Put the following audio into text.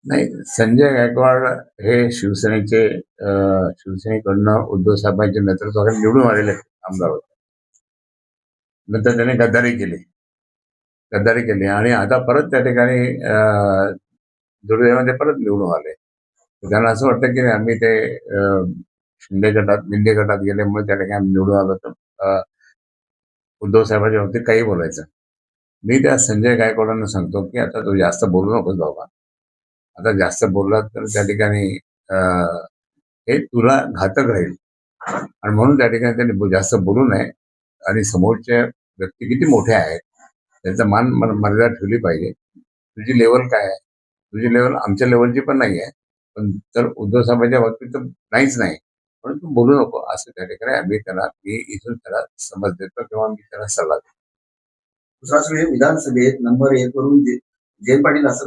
नाही, संजय गायकवाड हे शिवसेनेकडनं उद्धव साहेबांच्या नेतृत्वाखाली निवडून आलेले आमदार होते. नंतर त्याने गद्दारी केली आणि आता परत त्या ठिकाणी दुर्दैवाने परत निवडून आले. त्यांना असं वाटतं की आम्ही ते शिंदे गटात गेल्यामुळे त्या ठिकाणी आम्ही निवडून आलो, तर उद्धव साहेबांच्या बाबतीत काही बोलायचं. मी त्या संजय गायकवाडांना सांगतो की आता तू जास्त बोलू नकोस बाबा. आता जास्त बोललात तर त्या ठिकाणी हे तुला घातक राहील आणि म्हणून त्या ठिकाणी त्यांनी जास्त बोलू नये आणि समोरच्या व्यक्ती किती मोठ्या आहेत त्यांचा मर्यादा ठेवली पाहिजे. तुझी लेवल काय आहे? तुझी लेवल आमच्या लेवलची पण नाही आहे, पण तर उद्धव साहेबांच्या बाबतीत तर नाहीच नाही, म्हणून तू बोलू नको असं त्या ठिकाणी मी इथून त्याला समज देतो किंवा मी त्याला सल्ला देतो. विधानसभेत नंबर 1 वरून जयंत पाटील असं